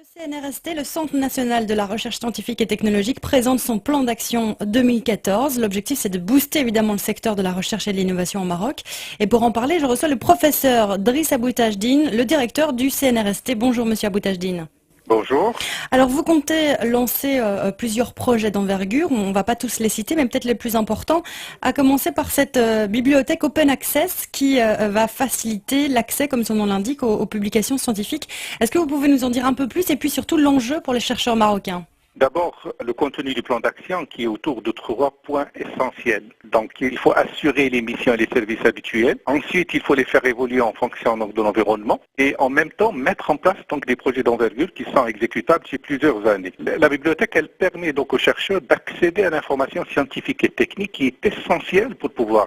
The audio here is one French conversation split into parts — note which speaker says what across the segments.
Speaker 1: CNRST, le Centre national de la recherche scientifique et technologique, présente son plan d'action 2014. L'objectif, c'est de booster évidemment le secteur de la recherche et de l'innovation au Maroc. Et pour en parler, je reçois le professeur Driss Aboutajdine, le directeur du CNRST. Bonjour, monsieur Aboutajdine.
Speaker 2: Bonjour.
Speaker 1: Alors, vous comptez lancer plusieurs projets d'envergure. On ne va pas tous les citer, mais peut-être les plus importants. À commencer par cette bibliothèque Open Access qui va faciliter l'accès, comme son nom l'indique, aux publications scientifiques. Est-ce que vous pouvez nous en dire un peu plus et puis surtout l'enjeu pour les chercheurs marocains ?
Speaker 2: D'abord, le contenu du plan d'action qui est autour de 3 points essentiels. Donc, il faut assurer les missions et les services habituels. Ensuite, il faut les faire évoluer en fonction de l'environnement. Et en même temps, mettre en place des projets d'envergure qui sont exécutables sur plusieurs années. La bibliothèque, elle permet donc aux chercheurs d'accéder à l'information scientifique et technique qui est essentielle pour pouvoir,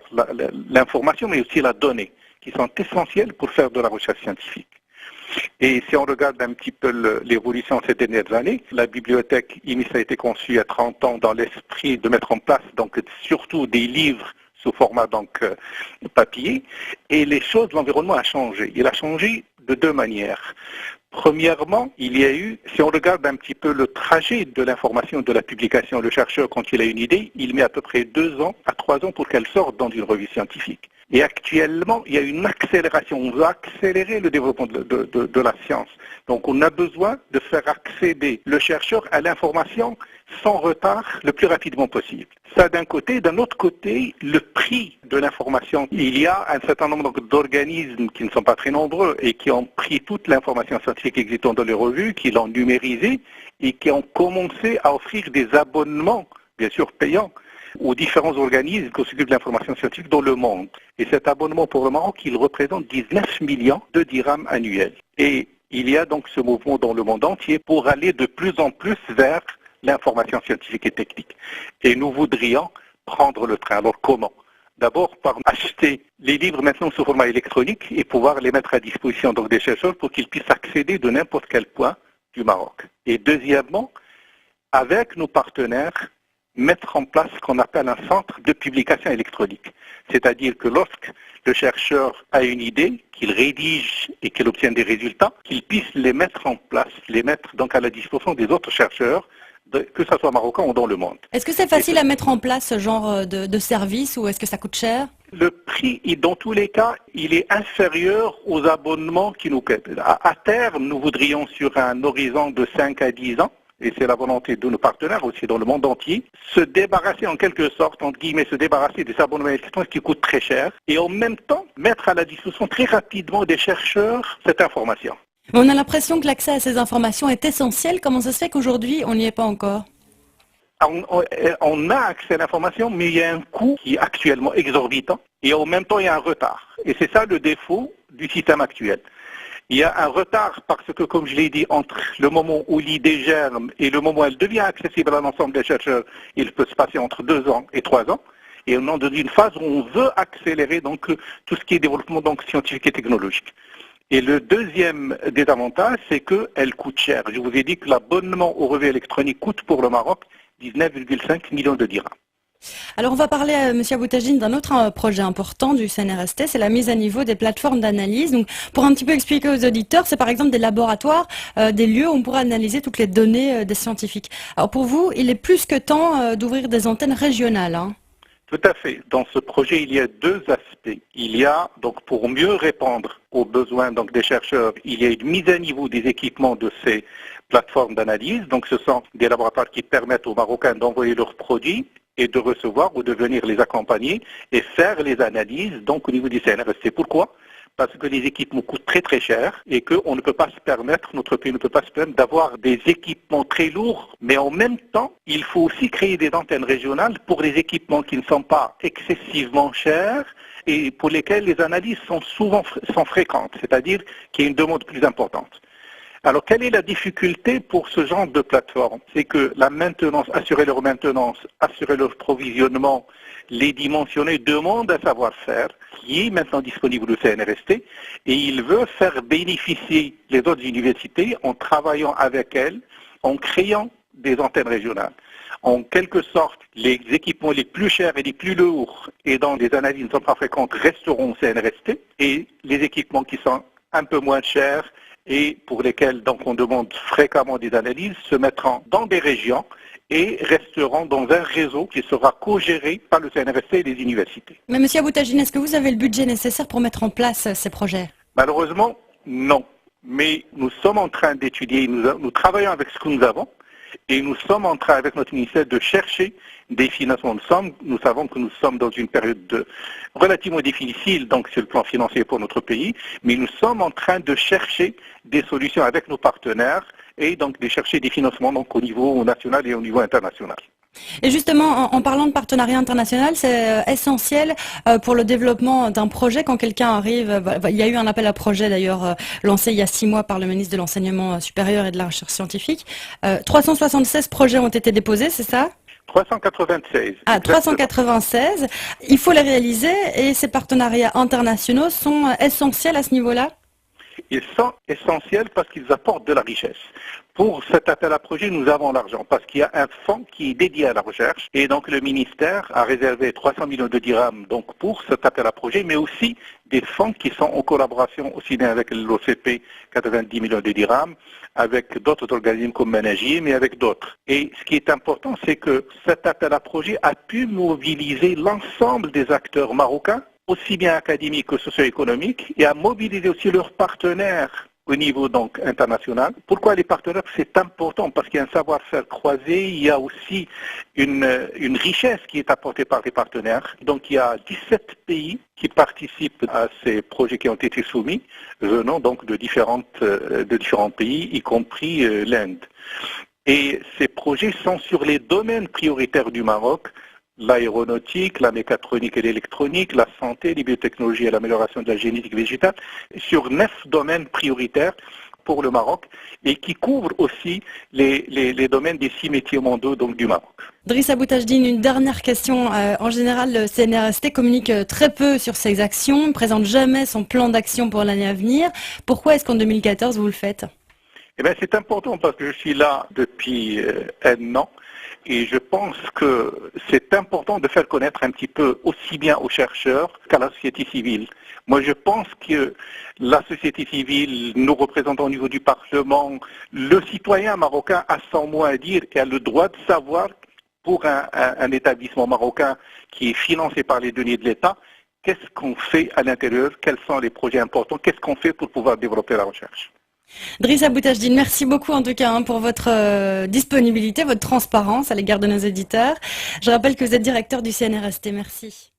Speaker 2: l'information mais aussi la donnée, qui sont essentielles pour faire de la recherche scientifique. Et si on regarde un petit peu l'évolution ces dernières années, la bibliothèque IMIS a été conçue il y a 30 ans dans l'esprit de mettre en place surtout des livres sous format papier. Et l'environnement a changé. Il a changé de 2 manières. Premièrement, il y a eu, si on regarde un petit peu le trajet de l'information, de la publication, le chercheur, quand il a une idée, il met à peu près 2 ans à 3 ans pour qu'elle sorte dans une revue scientifique. Et actuellement, il y a une accélération. On veut accélérer le développement de la science. Donc, on a besoin de faire accéder le chercheur à l'information sans retard le plus rapidement possible. Ça d'un côté. D'un autre côté, le prix de l'information. Il y a un certain nombre d'organismes qui ne sont pas très nombreux et qui ont pris toute l'information scientifique existante dans les revues, qui l'ont numérisée et qui ont commencé à offrir des abonnements, bien sûr payants, aux différents organismes qui s'occupent de l'information scientifique dans le monde. Et cet abonnement pour le Maroc, il représente 19 millions de dirhams annuels. Et il y a donc ce mouvement dans le monde entier pour aller de plus en plus vers l'information scientifique et technique. Et nous voudrions prendre le train. Alors comment ? D'abord par acheter les livres maintenant sous format électronique et pouvoir les mettre à disposition des chercheurs pour qu'ils puissent accéder de n'importe quel point du Maroc. Et deuxièmement, avec nos partenaires, mettre en place ce qu'on appelle un centre de publication électronique. C'est-à-dire que lorsque le chercheur a une idée, qu'il rédige et qu'il obtienne des résultats, qu'il puisse les mettre en place, les mettre donc à la disposition des autres chercheurs, que ce soit marocain ou dans le monde.
Speaker 1: Est-ce que c'est facile à mettre en place ce genre de service ou est-ce que ça coûte cher ?
Speaker 2: Le prix, dans tous les cas, il est inférieur aux abonnements qui nous coûtent. À terme, nous voudrions sur un horizon de 5 à 10 ans, et c'est la volonté de nos partenaires aussi dans le monde entier, se débarrasser en quelque sorte, entre guillemets, se débarrasser des abonnements électroniques qui coûtent très cher et en même temps mettre à la disposition très rapidement des chercheurs cette information.
Speaker 1: On a l'impression que l'accès à ces informations est essentiel. Comment ça se fait qu'aujourd'hui, on n'y est pas encore ?
Speaker 2: On a accès à l'information, mais il y a un coût qui est actuellement exorbitant et en même temps il y a un retard. Et c'est ça le défaut du système actuel. Il y a un retard parce que, comme je l'ai dit, entre le moment où l'idée germe et le moment où elle devient accessible à l'ensemble des chercheurs, il peut se passer entre 2 ans et 3 ans. Et on est dans une phase où on veut accélérer tout ce qui est développement scientifique et technologique. Et le deuxième des avantages, c'est qu'elle coûte cher. Je vous ai dit que l'abonnement aux revues électroniques coûte pour le Maroc 19,5 millions de dirhams.
Speaker 1: Alors on va parler, M. Aboutajdine, d'un autre projet important du CNRST, c'est la mise à niveau des plateformes d'analyse. Donc, pour un petit peu expliquer aux auditeurs, c'est par exemple des laboratoires, des lieux où on pourra analyser toutes les données des scientifiques. Alors pour vous, il est plus que temps d'ouvrir des antennes régionales, hein.
Speaker 2: Tout à fait. Dans ce projet, il y a 2 aspects. Il y a, pour mieux répondre aux besoins des chercheurs, il y a une mise à niveau des équipements de ces plateformes d'analyse. Donc ce sont des laboratoires qui permettent aux Marocains d'envoyer leurs produits et de recevoir ou de venir les accompagner et faire les analyses au niveau du CNRST. Pourquoi ? Parce que les équipements coûtent très très cher et qu'on ne peut pas se permettre, notre pays ne peut pas se permettre d'avoir des équipements très lourds, mais en même temps, il faut aussi créer des antennes régionales pour les équipements qui ne sont pas excessivement chers et pour lesquels les analyses sont fréquentes, c'est-à-dire qu'il y a une demande plus importante. Alors, quelle est la difficulté pour ce genre de plateforme ? C'est que la maintenance, assurer leur maintenance, assurer leur provisionnement, les dimensionner demande un savoir-faire qui est maintenant disponible au CNRST et il veut faire bénéficier les autres universités en travaillant avec elles, en créant des antennes régionales. En quelque sorte, les équipements les plus chers et les plus lourds et dans des analyses qui ne sont pas fréquentes resteront au CNRST et les équipements qui sont un peu moins chers et pour lesquels donc on demande fréquemment des analyses se mettront dans des régions et resteront dans un réseau qui sera co-géré par le CNRST et les universités.
Speaker 1: Mais Monsieur Aboutagine, est-ce que vous avez le budget nécessaire pour mettre en place ces projets?
Speaker 2: Malheureusement, non. Mais nous sommes en train d'étudier, nous travaillons avec ce que nous avons et nous sommes en train, avec notre ministère, de chercher des financements. Nous savons que nous sommes dans une période relativement difficile donc sur le plan financier pour notre pays, mais nous sommes en train de chercher des solutions avec nos partenaires et donc de chercher des financements donc au niveau national et au niveau international.
Speaker 1: Et justement, en parlant de partenariat international, c'est essentiel pour le développement d'un projet. Quand quelqu'un arrive, il y a eu un appel à projet d'ailleurs lancé il y a 6 mois par le ministre de l'Enseignement supérieur et de la Recherche scientifique. 376 projets ont été déposés, c'est ça ?
Speaker 2: 396.
Speaker 1: Ah, 396. Il faut les réaliser et ces partenariats internationaux sont essentiels à ce niveau-là ?
Speaker 2: Ils sont essentiels parce qu'ils apportent de la richesse. Pour cet appel à projet, nous avons l'argent parce qu'il y a un fonds qui est dédié à la recherche et donc le ministère a réservé 300 millions de dirhams donc pour cet appel à projet, mais aussi des fonds qui sont en collaboration aussi bien avec l'OCP, 90 millions de dirhams, avec d'autres organismes comme Managim et avec d'autres. Et ce qui est important, c'est que cet appel à projet a pu mobiliser l'ensemble des acteurs marocains, aussi bien académiques que socio-économiques, et à mobiliser aussi leurs partenaires au niveau donc international. Pourquoi les partenaires? C'est important parce qu'il y a un savoir-faire croisé, il y a aussi une richesse qui est apportée par les partenaires. Donc il y a 17 pays qui participent à ces projets qui ont été soumis, venant donc de différents pays, y compris l'Inde. Et ces projets sont sur les domaines prioritaires du Maroc: l'aéronautique, la mécatronique et l'électronique, la santé, les biotechnologies et l'amélioration de la génétique végétale, sur 9 domaines prioritaires pour le Maroc et qui couvrent aussi les domaines des 6 métiers mondiaux donc, du Maroc.
Speaker 1: Driss Aboutajdine, une dernière question. En général, le CNRST communique très peu sur ses actions, ne présente jamais son plan d'action pour l'année à venir. Pourquoi est-ce qu'en 2014 vous le faites?
Speaker 2: Eh bien, c'est important parce que je suis là depuis un an. Et je pense que c'est important de faire connaître un petit peu aussi bien aux chercheurs qu'à la société civile. Moi, je pense que la société civile, nous représentons au niveau du Parlement, le citoyen marocain a son mot à dire et a le droit de savoir, pour un établissement marocain qui est financé par les deniers de l'État, qu'est-ce qu'on fait à l'intérieur, quels sont les projets importants, qu'est-ce qu'on fait pour pouvoir développer la recherche.
Speaker 1: Driss Aboutajdine, merci beaucoup en tout cas pour votre disponibilité, votre transparence à l'égard de nos éditeurs. Je rappelle que vous êtes directeur du CNRST. Merci.